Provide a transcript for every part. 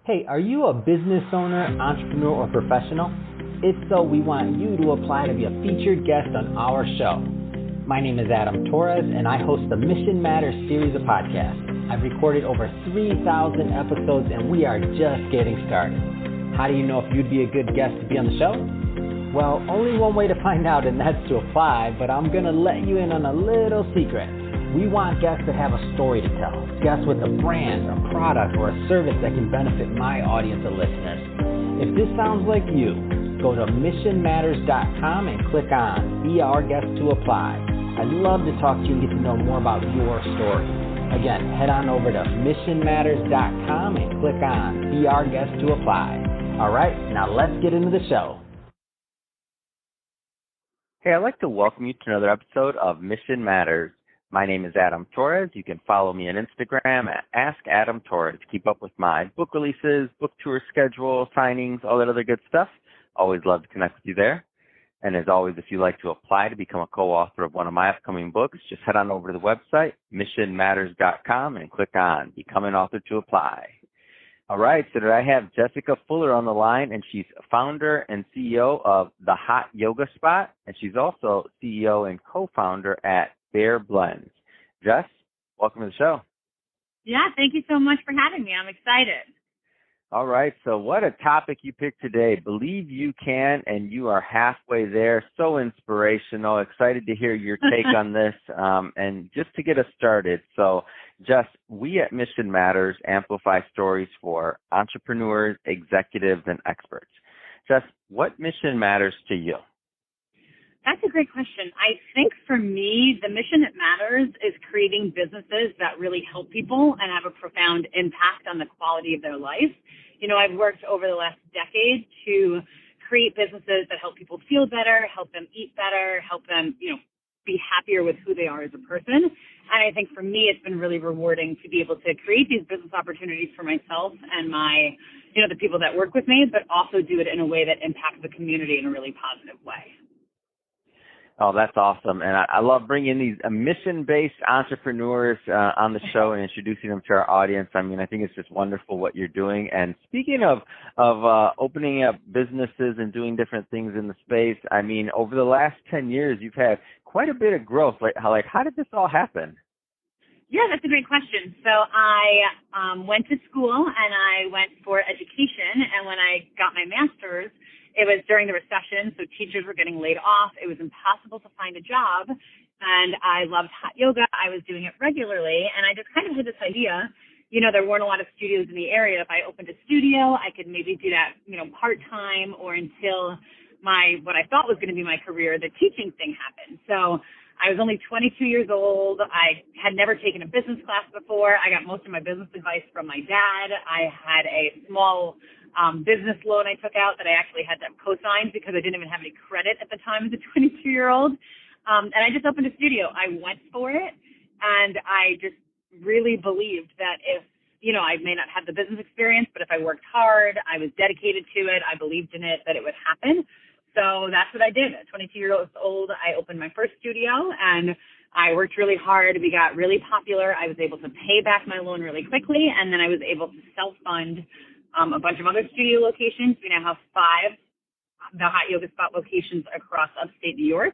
Hey, are you a business owner, entrepreneur, or professional? If so, we want you to apply to be a featured guest on our show. My name is Adam Torres, and I host the Mission Matters series of podcasts. I've recorded over 3,000 episodes, and we are just getting started. How do you know if you'd be a good guest to be on the show? Well, only one way to find out, and that's to apply, but I'm going to let you in on a little secret. We want guests to have a story to tell, guests with a brand, a product, or a service that can benefit my audience of listeners. If this sounds like you, go to missionmatters.com and click on Be Our Guest to apply. I'd love to talk to you and get to know more about your story. Again, head on over to missionmatters.com and click on Be Our Guest to apply. All right, now let's get into the show. Hey, I'd like to welcome you to another episode of Mission Matters. My name is Adam Torres. You can follow me on Instagram at AskAdamTorres. Keep up with my book releases, book tour schedule, signings, all that other good stuff. Always love to connect with you there. And as always, if you'd like to apply to become a co-author of one of my upcoming books, just head on over to the website, missionmatters.com, and click on Become an Author to apply. All right, so today I have Jessica Fuller on the line, and she's founder and CEO of The Hot Yoga Spot, and she's also CEO and co-founder at Bare Blends. Jess, welcome to the show. Yeah, thank you so much for having me. I'm excited. All right, so what a topic you picked today. Believe you can, and you are halfway there. So inspirational. Excited to hear your take on this. And just to get us started, so Jess, we at Mission Matters amplify stories for entrepreneurs, executives, and experts. Jess, what mission matters to you? That's a great question. I think for me, the mission that matters is creating businesses that really help people and have a profound impact on the quality of their life. You know, I've worked over the last decade to create businesses that help people feel better, help them eat better, help them, be happier with who they are as a person. And I think for me, it's been really rewarding to be able to create these business opportunities for myself and the people that work with me, but also do it in a way that impacts the community in a really positive way. Oh, that's awesome. And I love bringing these mission-based entrepreneurs on the show and introducing them to our audience. I mean, I think it's just wonderful what you're doing. And speaking of opening up businesses and doing different things in the space, I mean, over the last 10 years, you've had quite a bit of growth. Like how did this all happen? Yeah, that's a great question. So I went to school and I went for education. And when I got my master's, it was during the recession, so teachers were getting laid off. It was impossible to find a job, and I loved hot yoga. I was doing it regularly, and I just kind of had this idea, there weren't a lot of studios in the area. If I opened a studio, I could maybe do that, part-time or until what I thought was going to be my career, the teaching thing happened. So I was only 22 years old. I had never taken a business class before. I got most of my business advice from my dad. I had a small business loan I took out that I actually had to co-sign because I didn't even have any credit at the time as a 22-year-old. And I just opened a studio. I went for it, and I just really believed that if, I may not have the business experience, but if I worked hard, I was dedicated to it, I believed in it, that it would happen. So that's what I did. At 22 years old, I opened my first studio, and I worked really hard. We got really popular. I was able to pay back my loan really quickly, and then I was able to self-fund a bunch of other studio locations. We now have 5 The Hot Yoga Spot locations across upstate New York.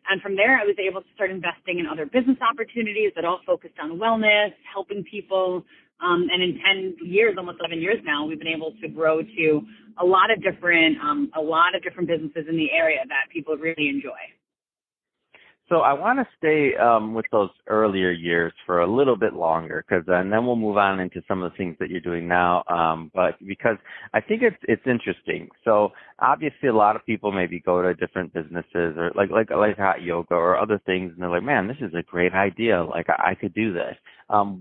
And from there, I was able to start investing in other business opportunities that all focused on wellness, helping people. And in 10 years, almost 11 years now, we've been able to grow to a lot of different businesses in the area that people really enjoy. So I want to stay with those earlier years for a little bit longer, and then we'll move on into some of the things that you're doing now. But because I think it's interesting. So obviously, a lot of people maybe go to different businesses or like hot yoga or other things, and they're like, "Man, this is a great idea. Like I could do this."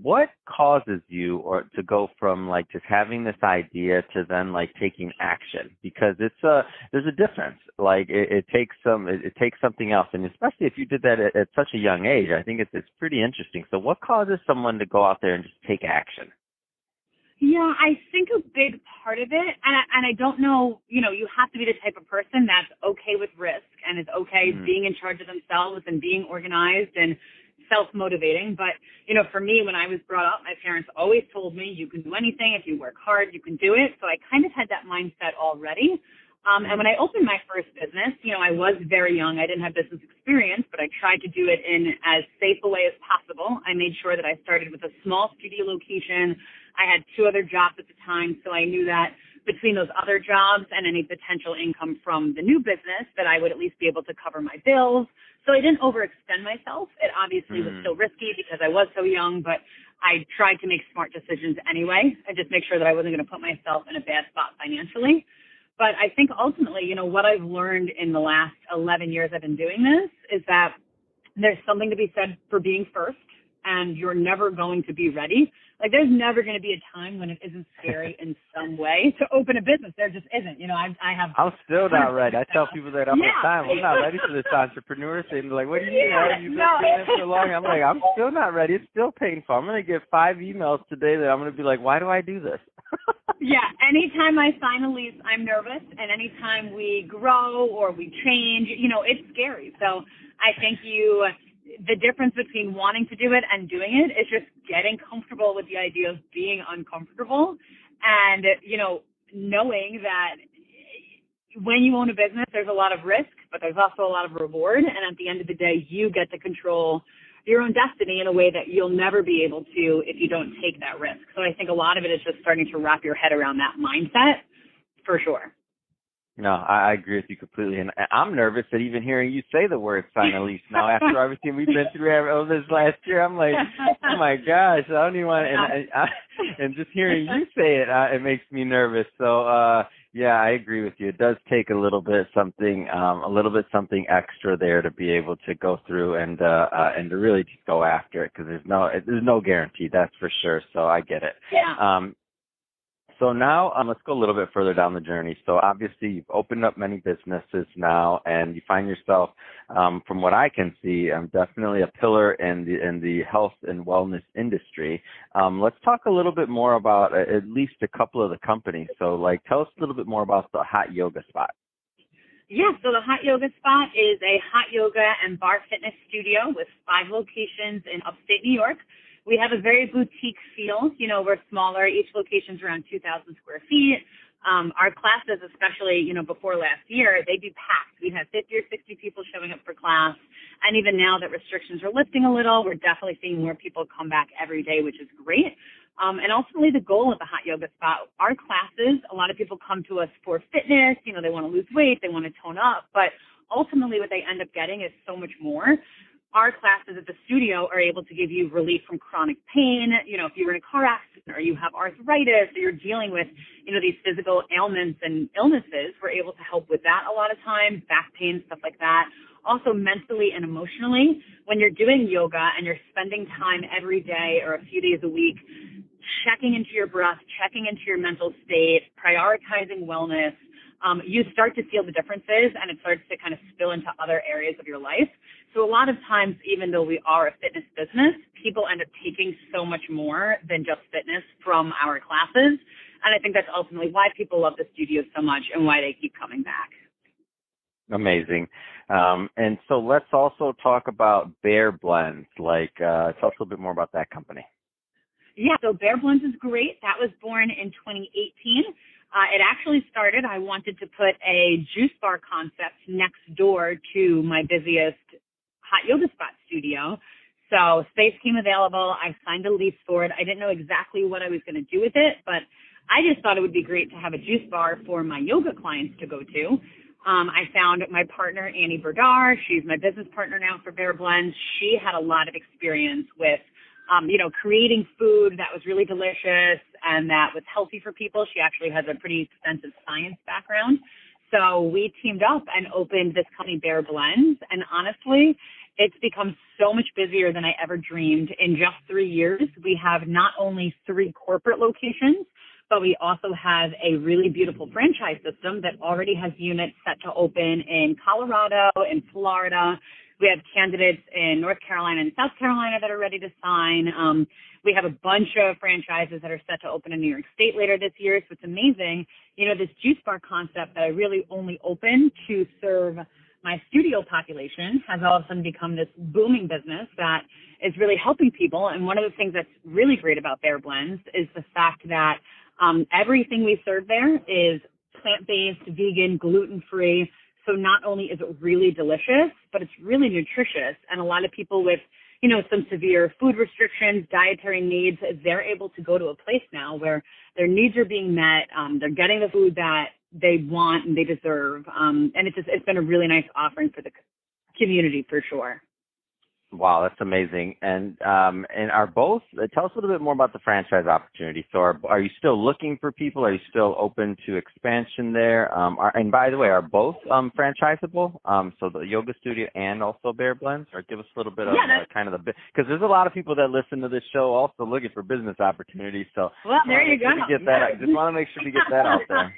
What causes you or to go from like just having this idea to then like taking action? Because there's a difference. Like it takes something else, and especially if you did that at such a young age, I think it's pretty interesting. So what causes someone to go out there and just take action? Yeah, I think a big part of it, and I don't know, you have to be the type of person that's okay with risk and is okay being in charge of themselves and being organized and self-motivating. But, for me, when I was brought up, my parents always told me you can do anything. If you work hard, you can do it. So I kind of had that mindset already. And when I opened my first business, I was very young. I didn't have business experience, but I tried to do it in as safe a way as possible. I made sure that I started with a small studio location. I had 2 other jobs at the time, so I knew that between those other jobs and any potential income from the new business that I would at least be able to cover my bills. So I didn't overextend myself. It obviously was still risky because I was so young, but I tried to make smart decisions anyway and just make sure that I wasn't going to put myself in a bad spot financially. But I think ultimately, what I've learned in the last 11 years I've been doing this is that there's something to be said for being first, and you're never going to be ready. Like, there's never going to be a time when it isn't scary in some way to open a business. There just isn't. I have. I'm still not ready. I tell people that all the time. I'm not ready for this entrepreneur thing. They're like, what do you mean? You've been doing this so long. I'm like, I'm still not ready. It's still painful. I'm going to get 5 emails today that I'm going to be like, why do I do this? Yeah, anytime I sign a lease, I'm nervous, and anytime we grow or we change, it's scary. So I think the difference between wanting to do it and doing it is just getting comfortable with the idea of being uncomfortable and, knowing that when you own a business, there's a lot of risk, but there's also a lot of reward, and at the end of the day, you get to control your own destiny in a way that you'll never be able to if you don't take that risk. So I think a lot of it is just starting to wrap your head around that mindset, for sure. No, I agree with you completely. And I'm nervous that even hearing you say the word sign a lease now after everything we've been through over this last year, I'm like, oh my gosh, I don't even want to, and just hearing you say it, it makes me nervous. So, yeah, I agree with you. It does take a little bit something extra there to be able to go through and to really just go after it, because there's no guarantee, that's for sure. So I get it. Yeah. So now let's go a little bit further down the journey. So obviously you've opened up many businesses now, and you find yourself, from what I can see, definitely a pillar in the health and wellness industry. Let's talk a little bit more about at least a couple of the companies. So tell us a little bit more about the Hot Yoga Spot. Yeah, so the Hot Yoga Spot is a hot yoga and bar fitness studio with 5 locations in upstate New York. We have a very boutique feel. We're smaller. Each location's around 2,000 square feet. Our classes, especially, before last year, they'd be packed. We'd have 50 or 60 people showing up for class. And even now that restrictions are lifting a little, we're definitely seeing more people come back every day, which is great. And ultimately the goal of the Hot Yoga Spot, our classes, a lot of people come to us for fitness. They want to lose weight, they want to tone up. But ultimately what they end up getting is so much more. Our classes at the studio are able to give you relief from chronic pain. If you were in a car accident or you have arthritis or you're dealing with, these physical ailments and illnesses, we're able to help with that a lot of times, back pain, stuff like that. Also mentally and emotionally, when you're doing yoga and you're spending time every day or a few days a week checking into your breath, checking into your mental state, prioritizing wellness, you start to feel the differences, and it starts to kind of spill into other areas of your life. So a lot of times, even though we are a fitness business, people end up taking so much more than just fitness from our classes. And I think that's ultimately why people love the studio so much and why they keep coming back. Amazing. And so let's also talk about Bare Blends. Tell us a little bit more about that company. Yeah, so Bare Blends is great. That was born in 2018. It actually started, I wanted to put a juice bar concept next door to my busiest Hot Yoga Spot studio. So space came available. I signed a lease for it. I didn't know exactly what I was going to do with it, but I just thought it would be great to have a juice bar for my yoga clients to go to. I found my partner, Annie Berdar. She's my business partner now for Bare Blends. She had a lot of experience with creating food that was really delicious and that was healthy for people. She actually has a pretty extensive science background. So we teamed up and opened this company, Bare Blends. And honestly, it's become so much busier than I ever dreamed. In just 3 years, we have not only 3 corporate locations, but we also have a really beautiful franchise system that already has units set to open in Colorado and Florida. We have candidates in North Carolina and South Carolina that are ready to sign. We have a bunch of franchises that are set to open in New York State later this year. So it's amazing. This juice bar concept that I really only opened to serve my studio population has all of a sudden become this booming business that is really helping people. And one of the things that's really great about Bare Blends is the fact that everything we serve there is plant-based, vegan, gluten-free. So not only is it really delicious, but it's really nutritious. And a lot of people with, some severe food restrictions, dietary needs, they're able to go to a place now where their needs are being met. They're getting the food that they want and they deserve. And it's been a really nice offering for the community for sure. Wow, that's amazing. And are both, tell us a little bit more about the franchise opportunity. So are you still looking for people? Are you still open to expansion there? And by the way, are both franchisable? So the yoga studio and also Bare Blends? Or give us a little bit of kind of because there's a lot of people that listen to this show also looking for business opportunities. So there you go. I just want to make sure we get that out there.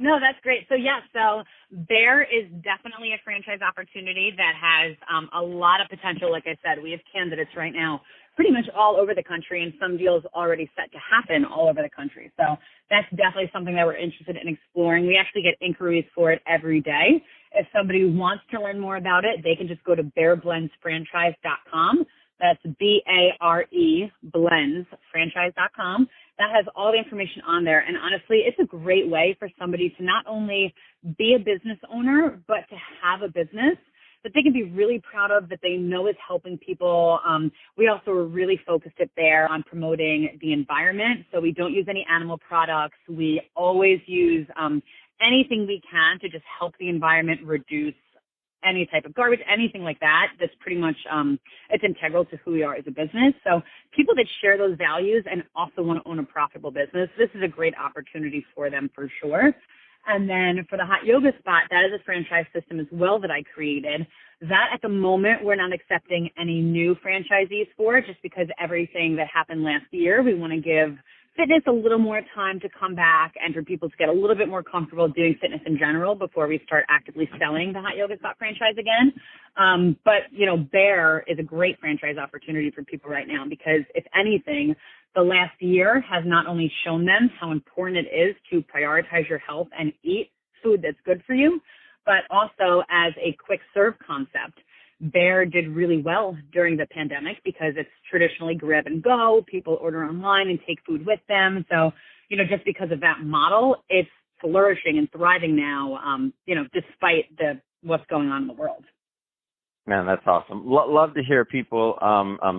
No, that's great. So so Bare is definitely a franchise opportunity that has a lot of potential. Like I said, we have candidates right now pretty much all over the country, and some deals already set to happen all over the country. So that's definitely something that we're interested in exploring. We actually get inquiries for it every day. If somebody wants to learn more about it, they can just go to bareblendsfranchise.com. That's BARE Blends-franchise.com. That has all the information on there. And honestly, it's a great way for somebody to not only be a business owner, but to have a business that they can be really proud of, that they know is helping people. We also are really focused at Bare on promoting the environment. So we don't use any animal products. We always use anything we can to just help the environment reduce any type of garbage, anything like that. That's pretty much, it's integral to who we are as a business. So people that share those values and also want to own a profitable business, this is a great opportunity for them for sure. And then for the Hot Yoga Spot, that is a franchise system as well that I created. That at the moment, we're not accepting any new franchisees for, just because everything that happened last year, we want to give fitness a little more time to come back and for people to get a little bit more comfortable doing fitness in general before we start actively selling the Hot Yoga Spot franchise again. But Bare is a great franchise opportunity for people right now because, if anything, the last year has not only shown them how important it is to prioritize your health and eat food that's good for you, but also as a quick serve concept. Bare did really well during the pandemic because it's traditionally grab and go. People order online and take food with them. So, just because of that model, it's flourishing and thriving now, despite what's going on in the world. Man, that's awesome. Love to hear people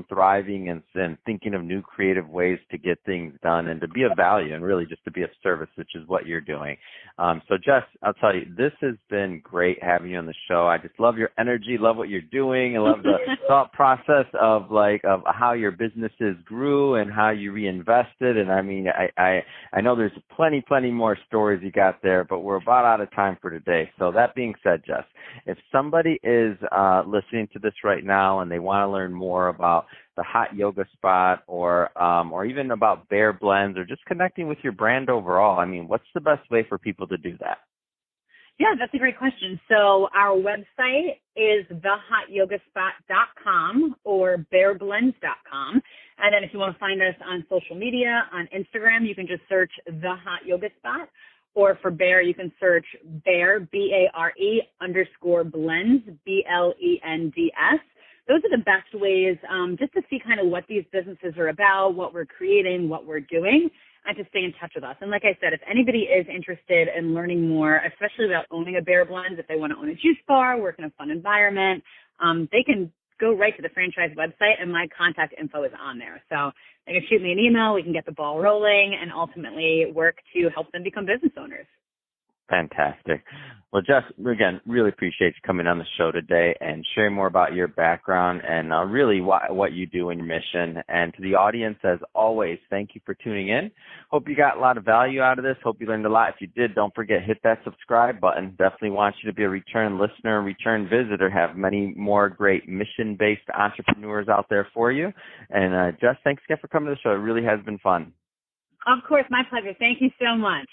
thriving and thinking of new creative ways to get things done and to be of value and really just to be of service, which is what you're doing. So Jess, I'll tell you, this has been great having you on the show. I just love your energy, love what you're doing, and love the thought process of how your businesses grew and how you reinvested. And I mean, I know there's plenty more stories you got there, but we're about out of time for today. So that being said, Jess, if somebody is listening to this right now and they want to learn more about the Hot Yoga Spot or even about Bare Blends or just connecting with your brand overall, I mean, what's the best way for people to do that? Yeah, that's a great question. So our website is thehotyogaspot.com or bareblends.com. And then if you want to find us on social media, on Instagram, you can just search The Hot Yoga Spot. Or for Bare, you can search Bare, BARE _blends, BLENDS. Those are the best ways just to see kind of what these businesses are about, what we're creating, what we're doing, and to stay in touch with us. And like I said, if anybody is interested in learning more, especially about owning a Bare Blends, if they want to own a juice bar, work in a fun environment, they can go right to the franchise website, and my contact info is on there. So they can shoot me an email, we can get the ball rolling, and ultimately work to help them become business owners. Fantastic. Well, Jess, again, really appreciate you coming on the show today and sharing more about your background and really what you do in your mission. And to the audience, as always, thank you for tuning in. Hope you got a lot of value out of this. Hope you learned a lot. If you did, don't forget, hit that subscribe button. Definitely want you to be a return listener, return visitor, have many more great mission-based entrepreneurs out there for you. And Jess, thanks again for coming to the show. It really has been fun. Of course, my pleasure. Thank you so much.